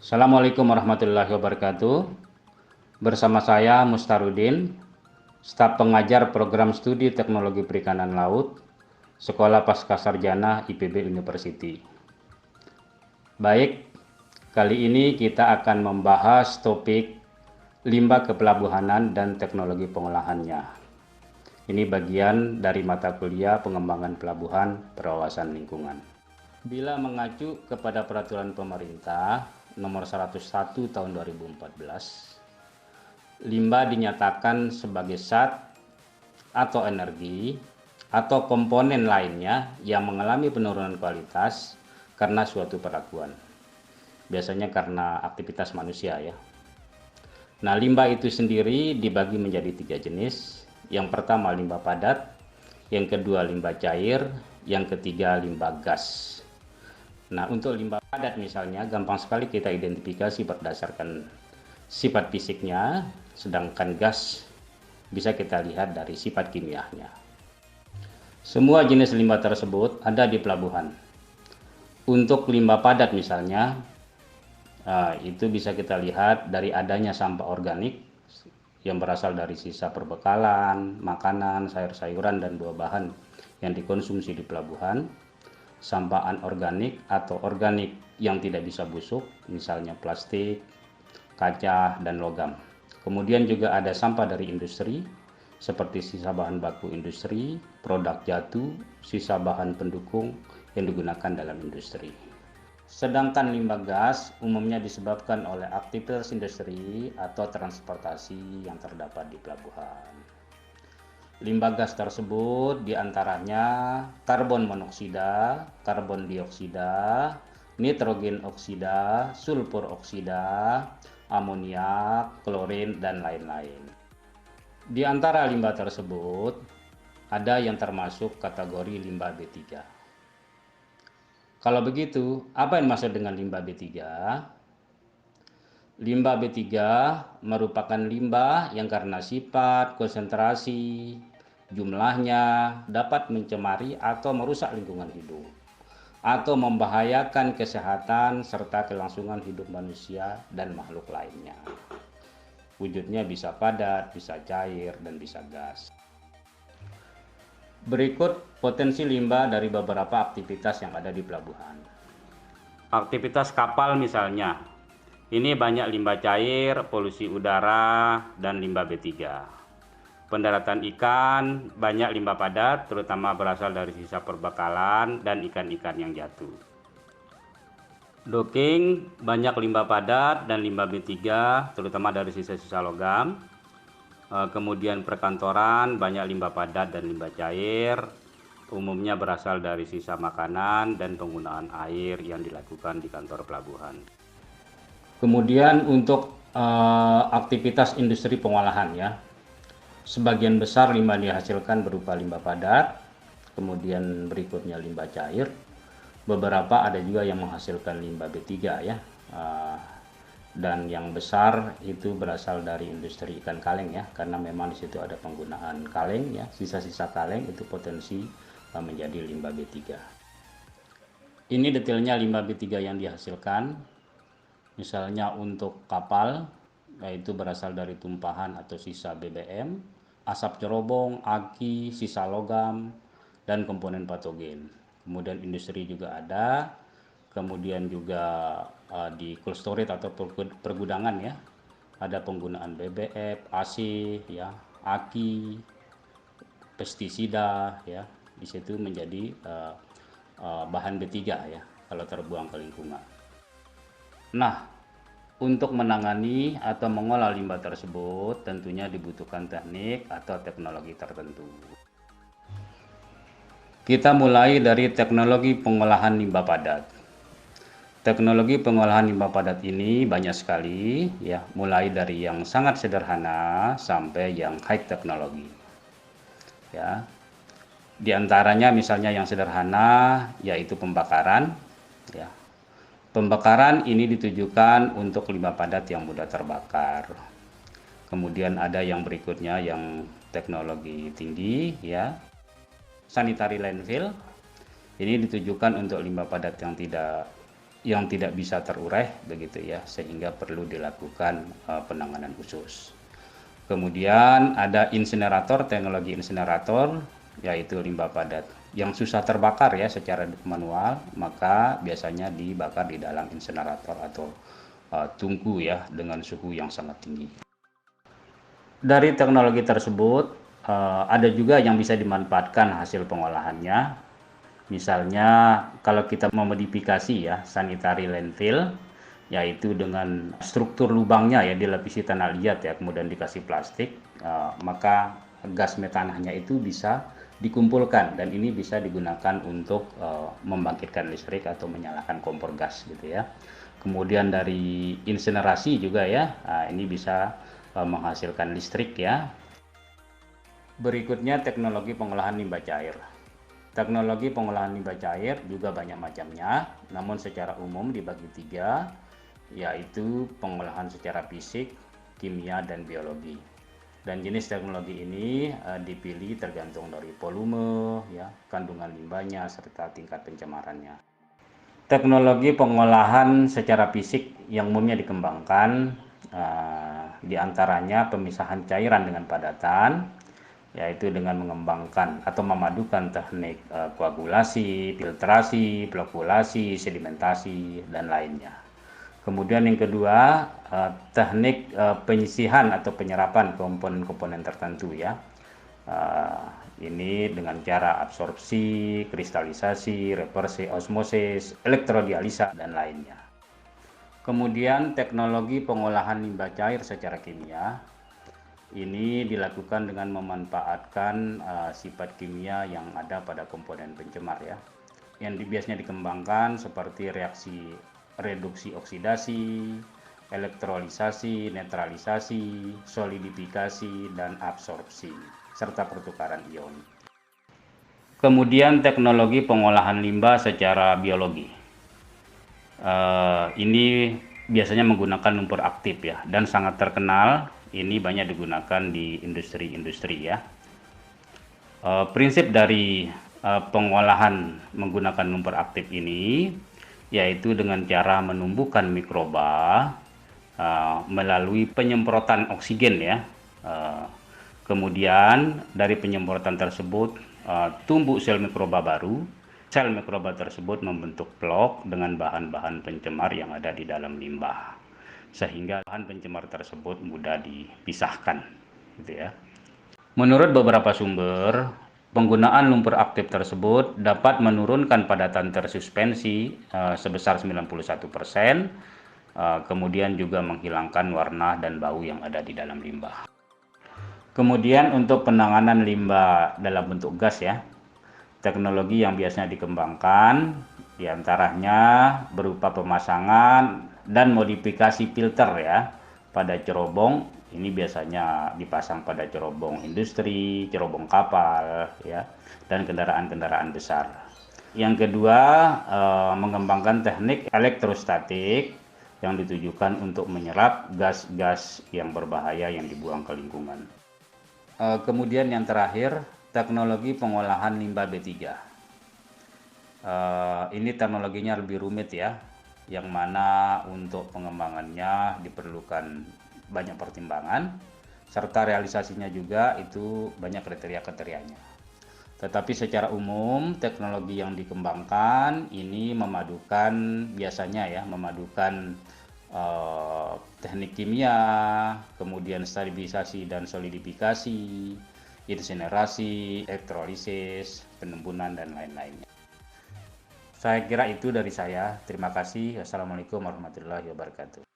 Assalamualaikum warahmatullahi wabarakatuh. Bersama saya Mustarudin, staf pengajar program studi teknologi perikanan laut, Sekolah Pascasarjana IPB University. Baik, kali ini kita akan membahas topik limbah kepelabuhanan dan teknologi pengolahannya. Ini bagian dari mata kuliah pengembangan pelabuhan berwawasan lingkungan. Bila mengacu kepada peraturan pemerintah nomor 101 tahun 2014, limbah dinyatakan sebagai zat atau energi atau komponen lainnya yang mengalami penurunan kualitas karena suatu perlakuan. Biasanya karena aktivitas manusia ya. Nah, limbah itu sendiri dibagi menjadi 3 jenis. Yang pertama limbah padat, yang kedua limbah cair, yang ketiga limbah gas. Nah, untuk limbah padat misalnya gampang sekali kita identifikasi berdasarkan sifat fisiknya, sedangkan gas bisa kita lihat dari sifat kimianya. Semua jenis limbah tersebut ada di pelabuhan. Untuk limbah padat misalnya, itu bisa kita lihat dari adanya sampah organik yang berasal dari sisa perbekalan, makanan, sayur-sayuran, dan buah-bahan yang dikonsumsi di pelabuhan. Sampah anorganik atau organik yang tidak bisa busuk, misalnya plastik, kaca, dan logam. Kemudian juga ada sampah dari industri, seperti sisa bahan baku industri, produk jatuh, sisa bahan pendukung yang digunakan dalam industri. Sedangkan limbah gas umumnya disebabkan oleh aktivitas industri atau transportasi yang terdapat di pelabuhan. Limbah gas tersebut diantaranya karbon monoksida, karbon dioksida, nitrogen oksida, sulfur oksida, amoniak, klorin, dan lain-lain. Di antara limbah tersebut ada yang termasuk kategori limbah B3. Kalau begitu, apa yang dimaksud dengan limbah B3? Limbah B3 merupakan limbah yang karena sifat, konsentrasi, jumlahnya dapat mencemari atau merusak lingkungan hidup atau membahayakan kesehatan serta kelangsungan hidup manusia dan makhluk lainnya. Wujudnya bisa padat, bisa cair, dan bisa gas. Berikut potensi limbah dari beberapa aktivitas yang ada di pelabuhan. Aktivitas kapal misalnya, ini banyak limbah cair, polusi udara, dan limbah B3. Pendaratan ikan, banyak limbah padat, terutama berasal dari sisa perbekalan dan ikan-ikan yang jatuh. Docking, banyak limbah padat dan limbah B3, terutama dari sisa-sisa logam. Kemudian perkantoran, banyak limbah padat dan limbah cair, umumnya berasal dari sisa makanan dan penggunaan air yang dilakukan di kantor pelabuhan. Kemudian untuk aktivitas industri pengolahan ya, sebagian besar limbah dihasilkan berupa limbah padat, kemudian berikutnya limbah cair, beberapa ada juga yang menghasilkan limbah B3 ya, dan yang besar itu berasal dari industri ikan kaleng ya, karena memang di situ ada penggunaan kaleng ya, sisa-sisa kaleng itu potensi menjadi limbah B3. Ini detailnya limbah B3 yang dihasilkan. Misalnya untuk kapal, yaitu berasal dari tumpahan atau sisa BBM, asap cerobong, aki, sisa logam, dan komponen patogen. Kemudian industri juga ada, kemudian juga di cold storage atau pergudangan ya, ada penggunaan BBF, AC, ya, aki, pestisida, ya, di situ menjadi bahan B3 ya, kalau terbuang ke lingkungan. Nah, untuk menangani atau mengolah limbah tersebut tentunya dibutuhkan teknik atau teknologi tertentu. Kita mulai dari teknologi pengolahan limbah padat. Teknologi pengolahan limbah padat ini banyak sekali ya, mulai dari yang sangat sederhana sampai yang high teknologi. Ya. Di antaranya misalnya yang sederhana yaitu pembakaran ya. Pembakaran ini ditujukan untuk limbah padat yang mudah terbakar. Kemudian ada yang berikutnya yang teknologi tinggi ya. Sanitary landfill. Ini ditujukan untuk limbah padat yang tidak yang tidak bisa terurai begitu ya, sehingga perlu dilakukan penanganan khusus. Kemudian ada insinerator, teknologi insinerator, yaitu limbah padat yang susah terbakar ya secara manual, maka biasanya dibakar di dalam insinerator atau tungku ya dengan suhu yang sangat tinggi. Dari teknologi tersebut ada juga yang bisa dimanfaatkan hasil pengolahannya. Misalnya kalau kita memodifikasi ya sanitary landfill, yaitu dengan struktur lubangnya ya dilapisi tanah liat ya, kemudian dikasih plastik, maka gas metananya itu bisa dikumpulkan dan ini bisa digunakan untuk membangkitkan listrik atau menyalakan kompor gas gitu ya. Kemudian dari insinerasi juga ya, ini bisa menghasilkan listrik ya. Berikutnya teknologi pengolahan limbah cair. Teknologi pengolahan limbah cair juga banyak macamnya, namun secara umum dibagi tiga, yaitu pengolahan secara fisik, kimia, dan biologi. Dan jenis teknologi ini dipilih tergantung dari volume, ya, kandungan limbahnya, serta tingkat pencemarannya. Teknologi pengolahan secara fisik yang umumnya dikembangkan diantaranya pemisahan cairan dengan padatan, yaitu dengan mengembangkan atau memadukan teknik koagulasi, filtrasi, flokulasi, sedimentasi, dan lainnya. Kemudian yang kedua, teknik penyisihan atau penyerapan komponen-komponen tertentu ya. Ini dengan cara absorpsi, kristalisasi, reversi osmosis, elektrodialisa, dan lainnya. Kemudian teknologi pengolahan limbah cair secara kimia. Ini dilakukan dengan memanfaatkan sifat kimia yang ada pada komponen pencemar ya. Yang biasanya dikembangkan seperti reaksi reduksi oksidasi, elektrolisasi, netralisasi, solidifikasi, dan absorpsi, serta pertukaran ion. Kemudian teknologi pengolahan limbah secara biologi. Ini biasanya menggunakan lumpur aktif ya, dan sangat terkenal. Ini banyak digunakan di industri-industri ya. Prinsip dari pengolahan menggunakan lumpur aktif ini yaitu dengan cara menumbuhkan mikroba melalui penyemprotan oksigen ya. Kemudian dari penyemprotan tersebut tumbuh sel mikroba baru. Sel mikroba tersebut membentuk blok dengan bahan-bahan pencemar yang ada di dalam limbah, sehingga bahan pencemar tersebut mudah dipisahkan gitu ya. Menurut beberapa sumber, penggunaan lumpur aktif tersebut dapat menurunkan padatan tersuspensi sebesar 91%, kemudian juga menghilangkan warna dan bau yang ada di dalam limbah. Kemudian untuk penanganan limbah dalam bentuk gas ya, teknologi yang biasanya dikembangkan diantaranya berupa pemasangan dan modifikasi filter ya pada cerobong. Ini biasanya dipasang pada cerobong industri, cerobong kapal ya, dan kendaraan-kendaraan besar. Yang kedua, mengembangkan teknik elektrostatik yang ditujukan untuk menyerap gas-gas yang berbahaya yang dibuang ke lingkungan. Kemudian yang terakhir, teknologi pengolahan limbah B3. Ini teknologinya lebih rumit ya, yang mana untuk pengembangannya diperlukan banyak pertimbangan, serta realisasinya juga itu banyak kriteria-kriterianya. Tetapi secara umum teknologi yang dikembangkan ini biasanya memadukan teknik kimia, kemudian stabilisasi dan solidifikasi, insinerasi, elektrolisis, penembunan, dan lain-lainnya. Saya kira itu dari saya. Terima kasih. Assalamualaikum warahmatullahi wabarakatuh.